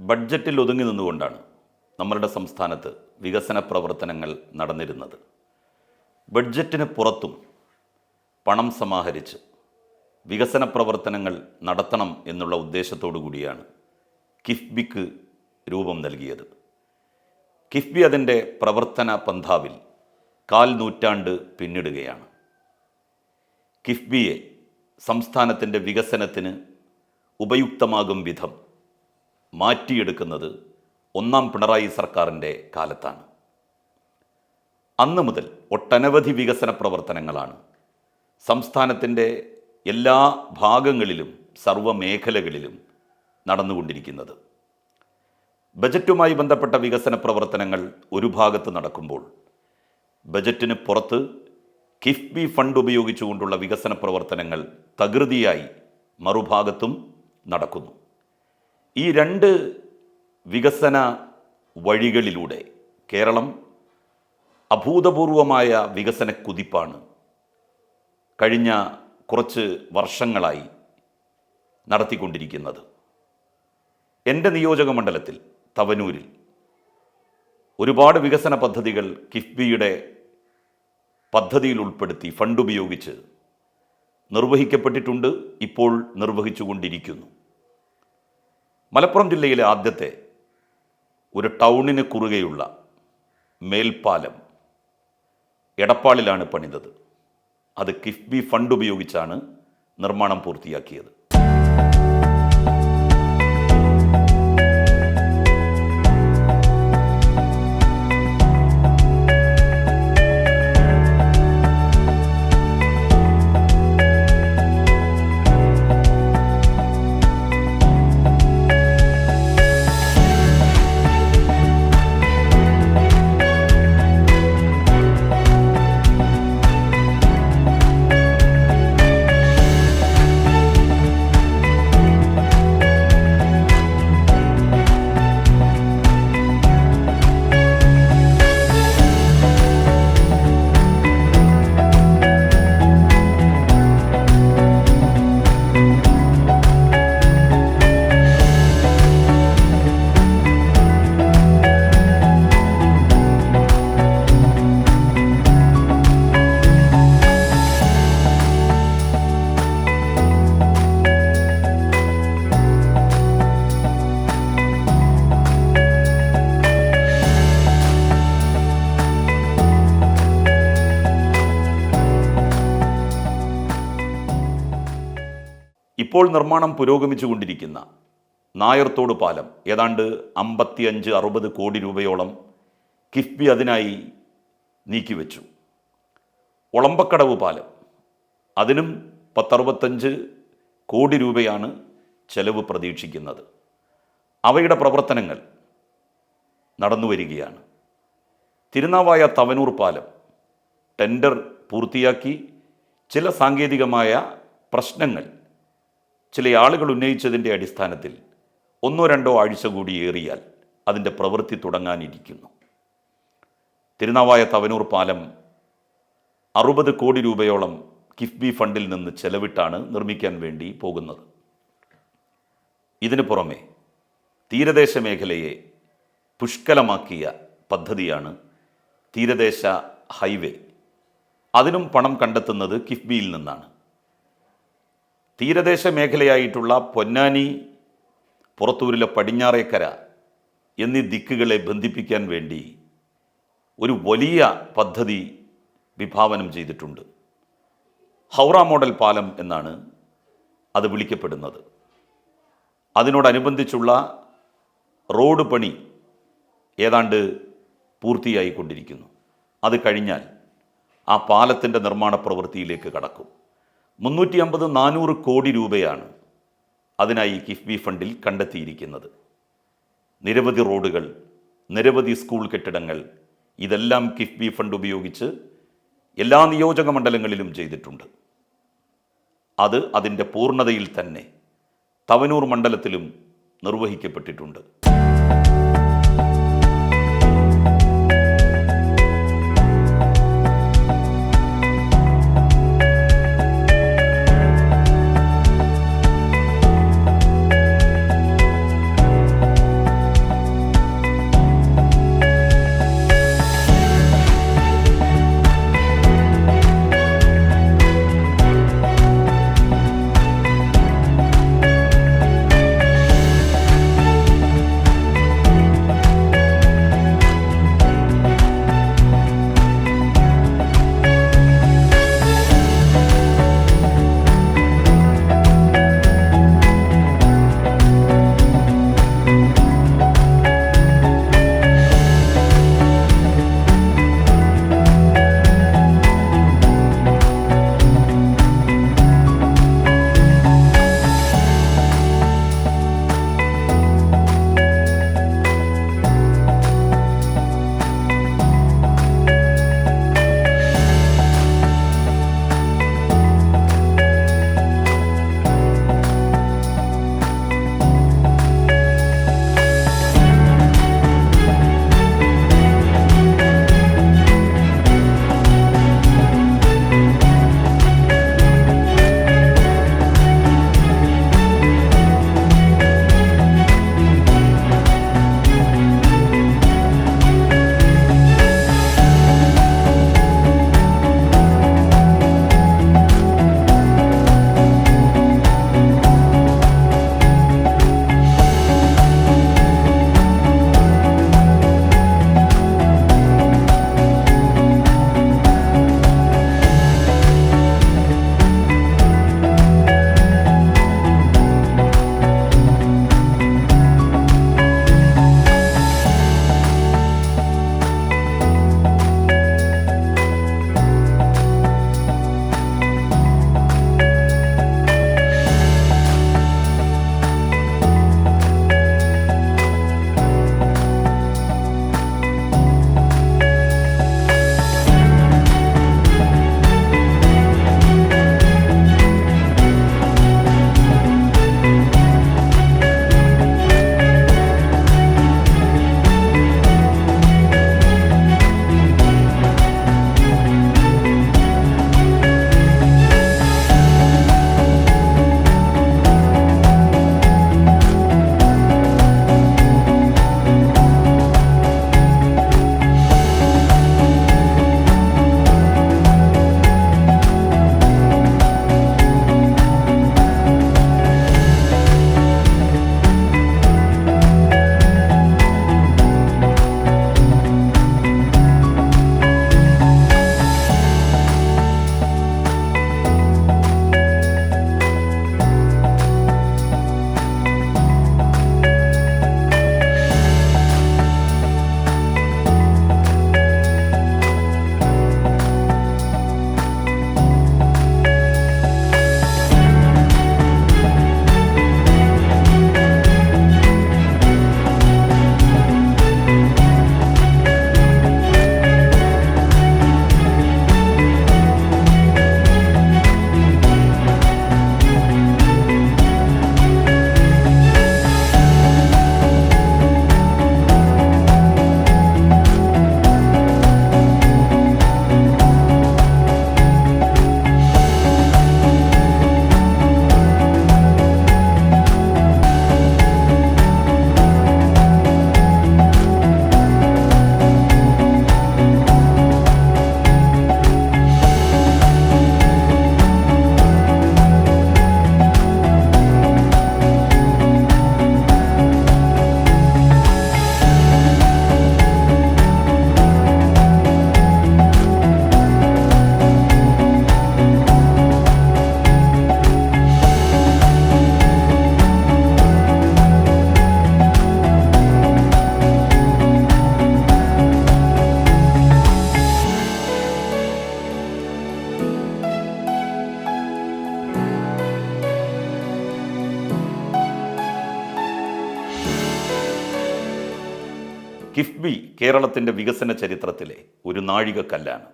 ബഡ്ജറ്റിൽ ഒതുങ്ങി നിന്നുകൊണ്ടാണ് നമ്മളുടെ സംസ്ഥാനത്ത് വികസന പ്രവർത്തനങ്ങൾ നടന്നിരുന്നത്. ബഡ്ജറ്റിന് പുറത്തും പണം സമാഹരിച്ച് വികസന പ്രവർത്തനങ്ങൾ നടത്തണം എന്നുള്ള ഉദ്ദേശത്തോടു കൂടിയാണ് കിഫ്ബിക്ക് രൂപം നൽകിയത്. കിഫ്ബി അതിൻ്റെ പ്രവർത്തന പന്ഥാവിൽ 1/4 നൂറ്റാണ്ട് പിന്നിടുകയാണ്. കിഫ്ബിയെ സംസ്ഥാനത്തിൻ്റെ വികസനത്തിന് ഉപയുക്തമാകും വിധം മാറ്റിയെടുക്കുന്നത് 1ാം പിണറായി സർക്കാരിൻ്റെ കാലത്താണ്. അന്ന് മുതൽ ഒട്ടനവധി വികസന പ്രവർത്തനങ്ങളാണ് സംസ്ഥാനത്തിൻ്റെ എല്ലാ ഭാഗങ്ങളിലും സർവ്വമേഖലകളിലും നടന്നുകൊണ്ടിരിക്കുന്നത്. ബജറ്റുമായി ബന്ധപ്പെട്ട വികസന പ്രവർത്തനങ്ങൾ ഒരു ഭാഗത്ത് നടക്കുമ്പോൾ ബജറ്റിന് പുറത്ത് കിഫ്ബി ഫണ്ട് ഉപയോഗിച്ചുകൊണ്ടുള്ള വികസന പ്രവർത്തനങ്ങൾ തകൃതിയായി മറുഭാഗത്തും നടക്കുന്നു. ഈ 2 വികസന വഴികളിലൂടെ കേരളം അഭൂതപൂർവമായ വികസന കുതിപ്പാണ് കഴിഞ്ഞ കുറച്ച് വർഷങ്ങളായി നടത്തിക്കൊണ്ടിരിക്കുന്നത്. എൻ്റെ നിയോജക മണ്ഡലത്തിൽ തവനൂരിൽ ഒരുപാട് വികസന പദ്ധതികൾ കിഫ്ബിയുടെ പദ്ധതിയിൽ ഉൾപ്പെടുത്തി ഫണ്ട് ഉപയോഗിച്ച് നിർവഹിക്കപ്പെട്ടിട്ടുണ്ട്, ഇപ്പോൾ നിർവഹിച്ചുകൊണ്ടിരിക്കുന്നു. മലപ്പുറം ജില്ലയിലെ ആദ്യത്തെ ഒരു ടൗണിന് കുറുകെയുള്ള മേൽപ്പാലം എടപ്പാളിലാണ് പണിതത്. അത് കിഫ്ബി ഫണ്ട് ഉപയോഗിച്ചാണ് നിർമ്മാണം പൂർത്തിയാക്കിയത്. ഇപ്പോൾ നിർമ്മാണം പുരോഗമിച്ചുകൊണ്ടിരിക്കുന്ന നായർത്തോട് പാലം ഏതാണ്ട് 55-60 കോടി രൂപയോളം കിഫ്ബി അതിനായി നീക്കിവെച്ചു. ഒളമ്പക്കടവ് പാലം, അതിനും 10-65 കോടി രൂപയാണ് ചെലവ് പ്രതീക്ഷിക്കുന്നത്. അവയുടെ പ്രവർത്തനങ്ങൾ നടന്നു വരികയാണ്. തിരുനാവായ തവനൂർ പാലം ടെൻഡർ പൂർത്തിയാക്കി. ചില സാങ്കേതികമായ പ്രശ്നങ്ങൾ ചില ആളുകൾ ഉന്നയിച്ചതിൻ്റെ അടിസ്ഥാനത്തിൽ 1-2 ആഴ്ച കൂടി ഏറിയാൽ അതിൻ്റെ പ്രവൃത്തി തുടങ്ങാനിരിക്കുന്നു. തിരുനാവായ തവനൂർ പാലം 60 കോടി രൂപയോളം കിഫ്ബി ഫണ്ടിൽ നിന്ന് ചെലവിട്ടാണ് നിർമ്മിക്കാൻ വേണ്ടി പോകുന്നത്. ഇതിനു പുറമെ തീരദേശ മേഖലയെ പുഷ്കലമാക്കിയ പദ്ധതിയാണ് തീരദേശ ഹൈവേ. അതിനും പണം കണ്ടെത്തുന്നത് കിഫ്ബിയിൽ നിന്നാണ്. തീരദേശ മേഖലയായിട്ടുള്ള പൊന്നാനി, പുറത്തൂരിലെ പടിഞ്ഞാറേക്കര എന്നീ ദിക്കുകളെ ബന്ധിപ്പിക്കാൻ വേണ്ടി ഒരു വലിയ പദ്ധതി വിഭാവനം ചെയ്തിട്ടുണ്ട്. ഹൗറ മോഡൽ പാലം എന്നാണ് അത് വിളിക്കപ്പെടുന്നത്. അതിനോടനുബന്ധിച്ചുള്ള റോഡ് പണി ഏതാണ്ട് പൂർത്തിയായിക്കൊണ്ടിരിക്കുന്നു. അത് കഴിഞ്ഞാൽ ആ പാലത്തിൻ്റെ നിർമ്മാണ പ്രവൃത്തിയിലേക്ക് കടക്കും. 350-400 കോടി രൂപയാണ് അതിനായി കിഫ്ബി ഫണ്ടിൽ കണ്ടെത്തിയിരിക്കുന്നത്. നിരവധി റോഡുകൾ, നിരവധി സ്കൂൾ കെട്ടിടങ്ങൾ, ഇതെല്ലാം കിഫ്ബി ഫണ്ട് ഉപയോഗിച്ച് എല്ലാ നിയോജക മണ്ഡലങ്ങളിലും ചെയ്തിട്ടുണ്ട്. അത് അതിൻ്റെ പൂർണ്ണതയിൽ തന്നെ തവനൂർ മണ്ഡലത്തിലും നിർവഹിക്കപ്പെട്ടിട്ടുണ്ട്. കിഫ്ബി കേരളത്തിൻ്റെ വികസന ചരിത്രത്തിലെ ഒരു നാഴികക്കല്ലാണ്.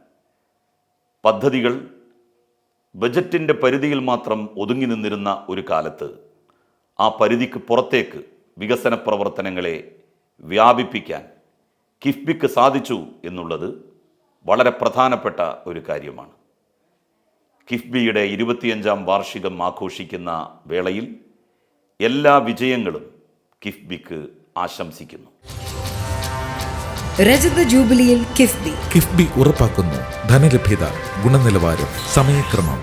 പദ്ധതികൾ ബജറ്റിൻ്റെ പരിധിയിൽ മാത്രം ഒതുങ്ങി നിന്നിരുന്ന ഒരു കാലത്ത് ആ പരിധിക്ക് പുറത്തേക്ക് വികസന പ്രവർത്തനങ്ങളെ വ്യാപിപ്പിക്കാൻ കിഫ്ബിക്ക് സാധിച്ചു എന്നുള്ളത് വളരെ പ്രധാനപ്പെട്ട ഒരു കാര്യമാണ്. കിഫ്ബിയുടെ 25ാം വാർഷികം ആഘോഷിക്കുന്ന വേളയിൽ എല്ലാ വിജയങ്ങളും കിഫ്ബിക്ക് ആശംസിക്കുന്നു. രജത ജൂബിലിയിൽ കിഫ്ബി ഉറപ്പാക്കുന്നു ധനലഭ്യത, ഗുണനിലവാരം, സമയക്രമം.